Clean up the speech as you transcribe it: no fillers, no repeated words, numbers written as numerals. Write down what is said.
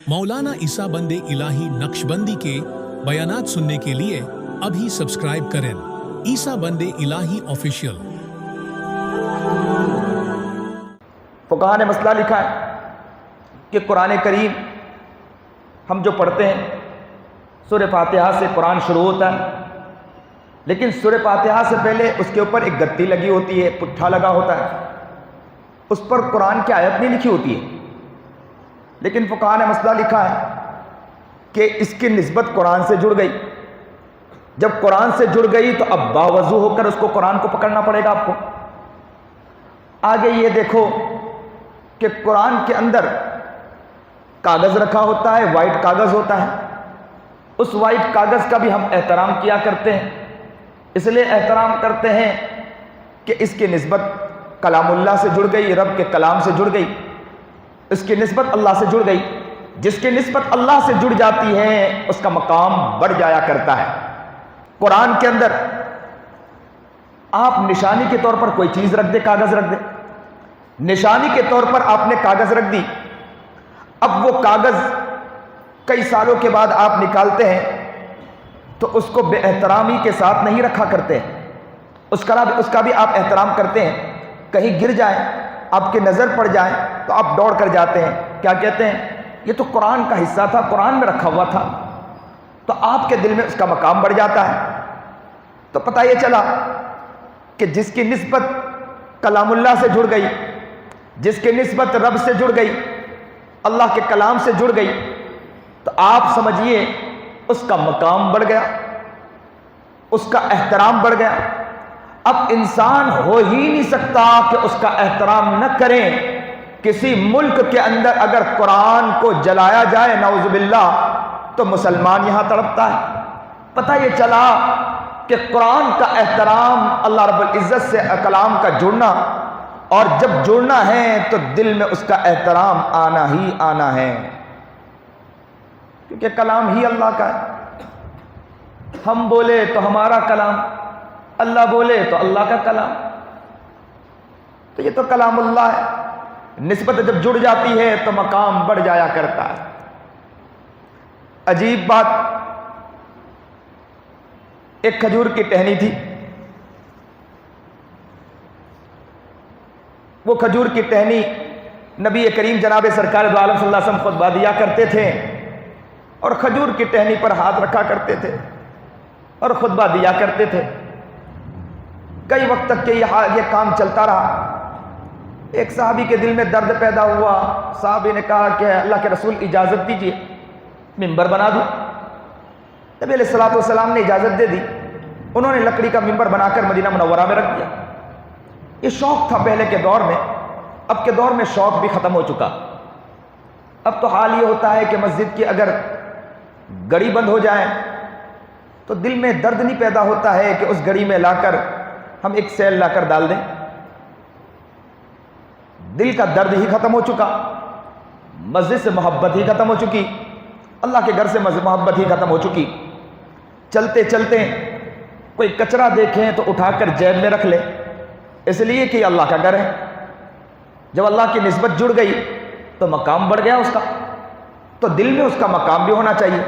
मौलाना ईसा बंदे इलाही नक्शबंदी के बयानात सुनने के लिए अभी सब्सक्राइब करें ईसा बंदे इलाही ऑफिशियल। फुक़हा ने मसला लिखा है कि कुरान करीम हम जो पढ़ते हैं सूरह फातिहा से कुरान शुरू होता है, लेकिन सूरह फातिहा से पहले उसके ऊपर एक गत्ती लगी होती है, पुट्ठा लगा होता है, उस पर कुरान की आयत नहीं लिखी होती है। लेकिन फुक़हा ने मसला लिखा है कि इसकी निस्बत कुरान से जुड़ गई। जब कुरान से जुड़ गई तो अब बावजू होकर उसको कुरान को पकड़ना पड़ेगा आपको। आगे ये देखो कि कुरान के अंदर कागज़ रखा होता है, वाइट कागज़ होता है। उस वाइट कागज़ का भी हम एहतराम किया करते हैं, इसलिए एहतराम करते हैं कि इसकी निस्बत कलामुल्लाह से जुड़ गई, रब के कलाम से जुड़ गई, इसकी निस्बत अल्लाह से जुड़ गई। जिसकी निस्बत अल्लाह से जुड़ जाती है उसका मकाम बढ़ जाया करता है। कुरान के अंदर आप निशानी के तौर पर कोई चीज़ रख दे, कागज़ रख दे, निशानी के तौर पर आपने कागज़ रख दी। अब वो कागज़ कई सालों के बाद आप निकालते हैं तो उसको बेएहतरामी के साथ नहीं रखा करते हैं, उसका भी आप एहतराम करते हैं। कहीं गिर जाए, आपकी नज़र पड़ जाए तो आप दौड़ कर जाते हैं, क्या कहते हैं, ये तो कुरान का हिस्सा था, कुरान में रखा हुआ था, तो आपके दिल में उसका मकाम बढ़ जाता है। तो पता ये चला कि जिसकी निस्बत कलामुल्लाह से जुड़ गई, जिसकी निस्बत रब से जुड़ गई, अल्लाह के कलाम से जुड़ गई, तो आप समझिए उसका मकाम बढ़ गया, उसका एहतराम बढ़ गया। अब इंसान हो ही नहीं सकता कि उसका एहतराम न करें। किसी मुल्क के अंदर अगर कुरान को जलाया जाए नाउज़ुबिल्लाह तो मुसलमान यहां तड़पता है। पता ये चला कि कुरान का एहतराम, अल्लाह रब्बुल इज़्ज़त से कलाम का जुड़ना, और जब जुड़ना है तो दिल में उसका एहतराम आना ही आना है, क्योंकि कलाम ही अल्लाह का है। हम बोले तो हमारा कलाम, अल्लाह बोले तो अल्लाह का कलाम, तो ये तो कलामुल्लाह है। निस्बत जब जुड़ जाती है तो मकाम बढ़ जाया करता है। अजीब बात, एक खजूर की टहनी थी, वो खजूर की टहनी नबी करीम जनाब सरकार दो आलम सल्लल्लाहु अलैहि वसल्लम खुतबा दिया करते थे और खजूर की टहनी पर हाथ रखा करते थे और खुतबा दिया करते थे। कई वक्त तक के ये काम चलता रहा। एक साहबी के दिल में दर्द पैदा हुआ। साहबी ने कहा कि अल्लाह के रसूल इजाज़त दीजिए, मिंबर बना दूं। नबी अलैहिस्सलातु वस्सलाम ने इजाज़त दे दी। उन्होंने लकड़ी का मिंबर बनाकर मदीना मुनव्वरा में रख दिया। ये शौक़ था पहले के दौर में, अब के दौर में शौक़ भी ख़त्म हो चुका। अब तो हाल ये होता है कि मस्जिद की अगर घड़ी बंद हो जाए तो दिल में दर्द नहीं पैदा होता है कि उस घड़ी में लाकर हम एक सेल लाकर डाल दें। दिल का दर्द ही खत्म हो चुका, मस्जिद से मोहब्बत ही खत्म हो चुकी, अल्लाह के घर से मोहब्बत ही खत्म हो चुकी। चलते चलते कोई कचरा देखें तो उठाकर जेब में रख ले, इसलिए कि अल्लाह का घर है। जब अल्लाह की निस्बत जुड़ गई तो मकाम बढ़ गया उसका, तो दिल में उसका मकाम भी होना चाहिए।